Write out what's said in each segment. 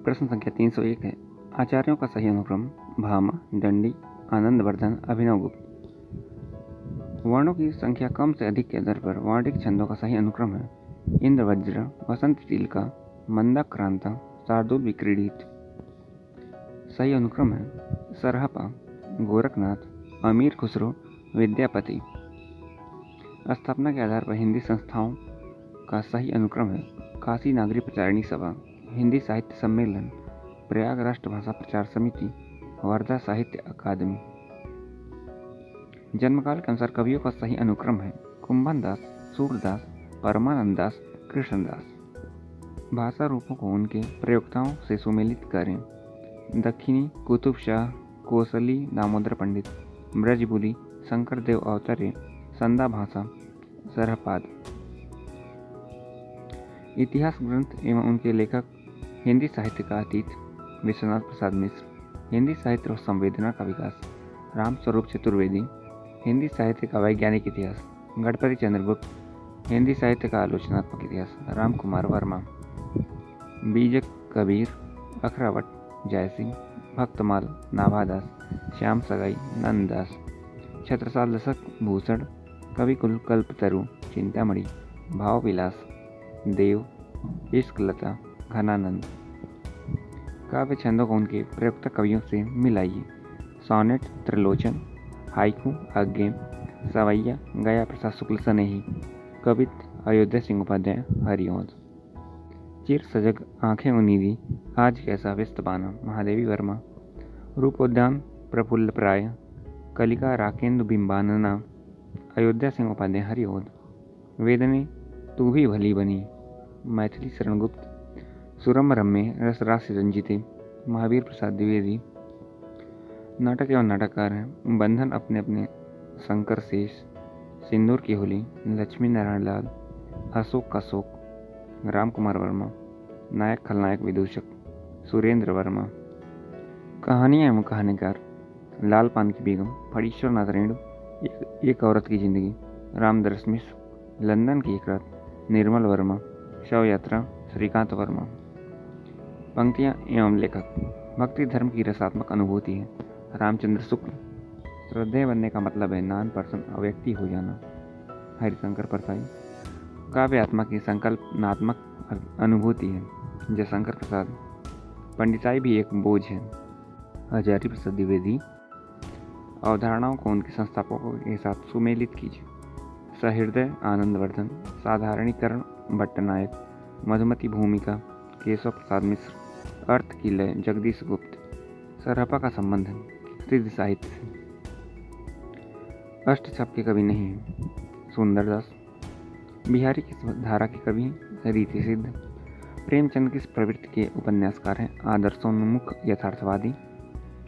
प्रश्न संख्या 301 है। आचार्यों का सही अनुक्रम भामा, दंडी, आनंदवर्धन, अभिनवगुप्त। वर्णों की संख्या कम से अधिक के आधार पर वर्णिक छंदों का सही अनुक्रम है इंद्रवज्र, वसंत तिलका, मंदाक्रांता, शार्दूल विक्रीडित। सही अनुक्रम है सरहपा, गोरखनाथ, अमीर खुसरो, विद्यापति। स्थापना के आधार पर हिंदी संस्थाओं का सही अनुक्रम है काशी नागरी प्रचारिणी सभा, हिंदी साहित्य सम्मेलन, प्रयाग राष्ट्रभाषा प्रचार समिति, वर्धा साहित्य अकादमी। जन्मकाल के अनुसार कवियों का सही अनुक्रम है कुंभन दास, सूरदास, परमानंद दास, कृष्णदास। भाषा रूपों को उनके प्रयोक्ताओं से सुमेलित करें। दक्षिणी कुतुब शाह, कोसली दामोदर पंडित, ब्रजबुली शंकर देव अवतरे, संदा भाषा, सरहपाद। इतिहास ग्रंथ एवं उनके लेखक हिंदी साहित्य का अतीत विश्वनाथ प्रसाद मिश्र, हिंदी साहित्य और संवेदना का विकास रामस्वरूप चतुर्वेदी, हिंदी साहित्य का वैज्ञानिक इतिहास गणपति चंद्रगुप्त, हिंदी साहित्य का आलोचनात्मक इतिहास राम कुमार वर्मा। बीजक कबीर, अखरावट जयसिंह, भक्तमाल नाभादास, श्याम सगाई नंददास। छत्रसाल दशक भूषण, कविकुल कल्पतरु चिंतामणि, भाव विलास देव, इश्कलता घनानंद। काव्य छंदों को उनके प्रयुक्त कवियों से मिलाइए। सोनेट त्रिलोचन, हाइकू अज्ञेय, सवैया गया प्रसाद शुक्ल सनेही, कवित अयोध्या सिंह उपाध्याय हरिओंद। चिर सजग आंखें उनीदी, आज कैसा व्यस्त बाना महादेवी वर्मा। रूपोद्यान प्रफुल्ल प्राय, कलिका राकेंदु बिंबानना, अयोध्या सिंह उपाध्याय हरिओंद। वेदने तू भी भली बनी, मैथिली शरण गुप्त। सुरम रम्य रसरास से रंजिते, महावीर प्रसाद द्विवेदी। नाटक एवं नाटककार हैं बंधन अपने अपने, शंकर शेष, सिंदूर की होली, लक्ष्मी नारायण लाल, अशोक का शोक, राम कुमार वर्मा। नायक खलनायक विदूषक सुरेंद्र वर्मा। कहानियाँ एवं कहानीकार लाल पान की बेगम, फणीश्वर नाथ रेणु, एक औरत की जिंदगी, रामदरस मिश्र, लंदन की एक रात, निर्मल वर्मा। शव यात्रा श्रीकांत वर्मा। पंक्तियाँ एवं लेखक भक्ति धर्म की रसात्मक अनुभूति है रामचंद्र शुक्ल। श्रद्धेय बनने का मतलब है नॉन पर्सन अव्यक्ति हो जाना हरिशंकर परसाई। काव्य आत्मा की संकल्पनात्मक अनुभूति है जयशंकर प्रसाद। पंडिताई भी एक बोझ है हजारी प्रसाद द्विवेदी। अवधारणाओं को उनके संस्थापकों के साथ सुमेलित कीजिए। सहृदय आनंदवर्धन, साधारणीकरण भट्टनायक, मधुमती भूमिका केशव प्रसाद मिश्र, अर्थ की लय जगदीश गुप्त। सरहपा का संबंध है सिद्ध साहित्य से। अष्ट छप के कवि नहीं हैं सुंदरदास। बिहारी की धारा के कवि हैं रीति सिद्ध। प्रेमचंद किस प्रवृत्ति के उपन्यासकार हैं आदर्शोन्मुख यथार्थवादी।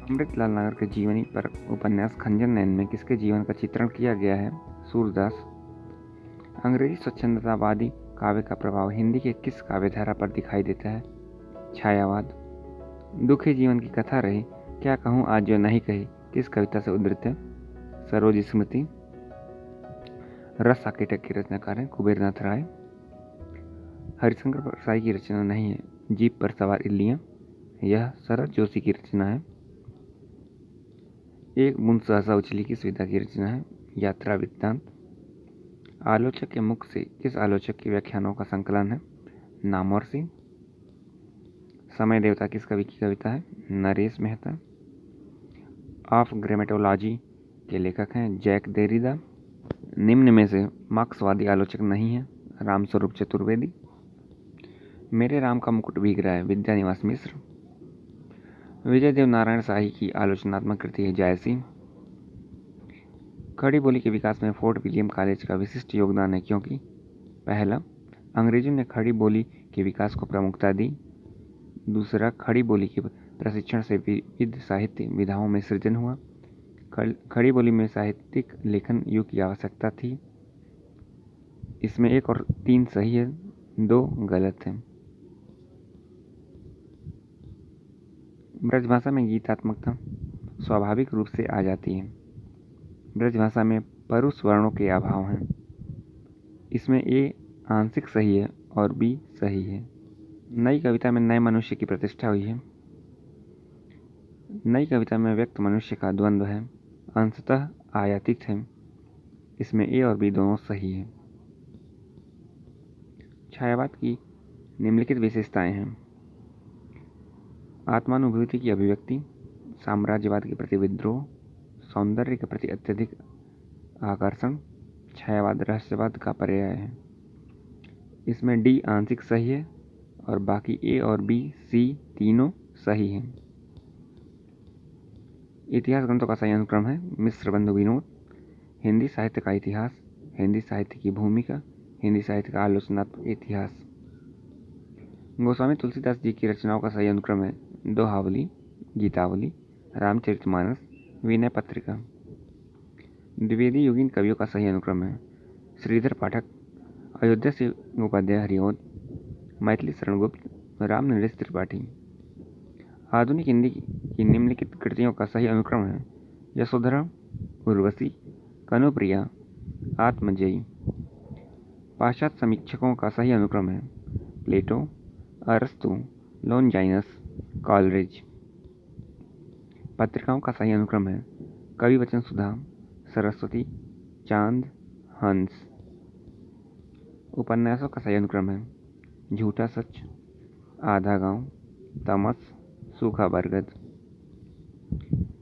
अमृतलाल नगर के जीवनी पर उपन्यास खंजर नयन में किसके जीवन का चित्रण किया गया है सूरदास। अंग्रेजी स्वच्छंदतावादी काव्य का प्रभाव हिंदी के किस काव्यधारा पर दिखाई देता है छायावाद। दुखी जीवन की कथा रही क्या कहूँ आज जो नहीं कही किस कविता से उद्धृत है सरोज स्मृति। रस साकेतक की रचनाकार हैं कुबेरनाथ राय। हरिशंकर परसाई की रचना नहीं है जीप पर सवार इल्लियाँ, यह शरद जोशी की रचना है। एक बूंद सहसा उछली किस विधा की रचना है यात्रा वृत्तांत। आलोचक के मुख से किस आलोचक के व्याख्यानों का संकलन है नामवर्षी। समय देवता किस कवि की कविता है नरेश मेहता। ऑफ ग्रामेटोलॉजी के लेखक हैं जैक देरिदा। निम्न में से मार्क्सवादी आलोचक नहीं है रामस्वरूप चतुर्वेदी। मेरे राम का मुकुट भीग रहा है विद्यानिवास मिश्र। विजय देव नारायण शाही की आलोचनात्मक कृति है जायसी। खड़ी बोली के विकास में फोर्ट विलियम कॉलेज का विशिष्ट योगदान है क्योंकि पहला अंग्रेजों ने खड़ी बोली के विकास को प्रमुखता दी। दूसरा खड़ी बोली के प्रशिक्षण से विविध साहित्य विधाओं में सृजन हुआ। खड़ी बोली में साहित्यिक लेखन युग की आवश्यकता थी। इसमें 1 और 3 सही है 2 गलत है। ब्रजभाषा में गीतात्मकता स्वाभाविक रूप से आ जाती है। ब्रजभाषा में परुष वर्णों के अभाव हैं। इसमें ए आंशिक सही है और बी सही है। नई कविता में नए मनुष्य की प्रतिष्ठा हुई है। नई कविता में व्यक्त मनुष्य का द्वंद्व है, अंशतः आयातित है। इसमें ए और बी दोनों सही है। छायावाद की निम्नलिखित विशेषताएं हैं। आत्मानुभूति की अभिव्यक्ति, साम्राज्यवाद के प्रति विद्रोह, सौंदर्य के प्रति अत्यधिक आकर्षण, छायावाद रहस्यवाद का पर्याय है। इसमें डी आंशिक सही है और बाकी ए और बी सी तीनों सही हैं। इतिहास ग्रंथों का सही अनुक्रम है मिश्र बंधु विनोद, हिंदी साहित्य का इतिहास, हिंदी साहित्य की भूमिका, हिंदी साहित्य का आलोचनात्मक इतिहास। गोस्वामी तुलसीदास जी की रचनाओं का सही अनुक्रम है दोहावली, गीतावली, रामचरितमानस, विनय पत्रिका। द्विवेदी युगीन कवियों का सही अनुक्रम है श्रीधर पाठक, अयोध्या से उपाध्याय हरिओद, मैथिली शरण गुप्त, राम नरेश त्रिपाठी। आधुनिक हिंदी की निम्नलिखित कृतियों का सही अनुक्रम है यशोधरा, उर्वशी, कनुप्रिया, आत्मजयी। पाश्चात्य समीक्षकों का सही अनुक्रम है प्लेटो, अरस्तु, लोनजाइनस, कॉलरिज। पत्रिकाओं का सही अनुक्रम है कवि वचन सुधा, सरस्वती, चांद, हंस। उपन्यासों का सही अनुक्रम है झूठा सच, आधा गांव, तमस, सूखा बरगद।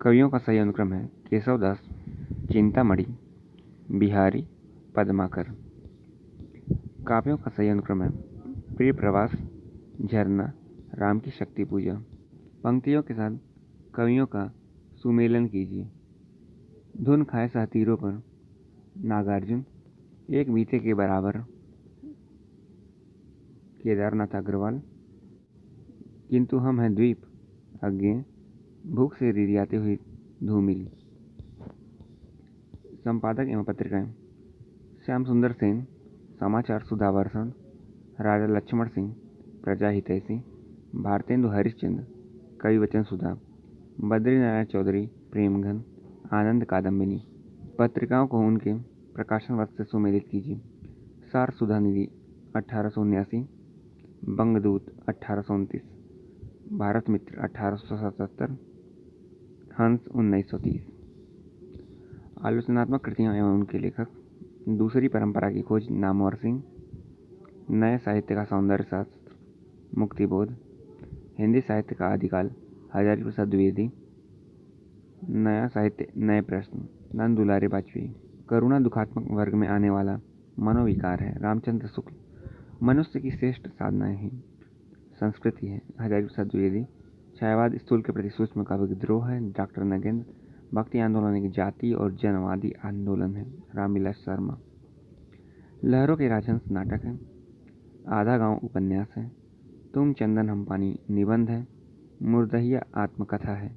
कवियों का सही अनुक्रम है केशवदास, चिंतामणि, बिहारी, पद्माकर। काव्यों का सही अनुक्रम है प्रिय प्रवास, झरना, राम की शक्ति पूजा। पंक्तियों के साथ कवियों का सुमेलन कीजिए। धुन खाए सातीरों पर नागार्जुन, एक बीते के बराबर केदारनाथ अग्रवाल, किंतु हम हैं द्वीप अज्ञेय, भूख से रिरियाती हुई धूमिल। संपादक एवं पत्रिकाएं श्याम सुंदर सेन, समाचार सुधावर्षण, राजा लक्ष्मण सिंह, प्रजा हितैषी, भारतेंदु हरिश्चंद्र, कवि वचन सुधा, बद्रीनारायण चौधरी, प्रेमघन, आनंद कादम्बिनी। पत्रिकाओं को उनके प्रकाशन वर्ष से सुमेलित कीजिए। सार सुधा निधि 1879, बंगदूत 1829, भारत मित्र 1877, हंस 1930। आलोचनात्मक कृतियां एवं उनके लेखक दूसरी परंपरा की खोज नामवर सिंह, नए साहित्य का सौंदर्य शास्त्र, मुक्तिबोध, हिंदी साहित्य का आदिकाल हजारी प्रसाद द्विवेदी, नया साहित्य नए प्रश्न नंद दुलारे वाजपेयी। करुणा दुखात्मक वर्ग में आने वाला मनोविकार है रामचंद्र शुक्ल। मनुष्य की श्रेष्ठ साधनाएं ही संस्कृति है हजारी प्रसाद द्विवेदी। छायावाद स्थूल के प्रति सूक्ष्म का विद्रोह है डॉक्टर नगेंद्र। भक्ति आंदोलन एक जाति और जनवादी आंदोलन है रामविलास शर्मा। लहरों के राजहंस नाटक है, आधा गांव उपन्यास है, तुम चंदन हम पानी निबंध है, मुर्दहिया आत्मकथा है।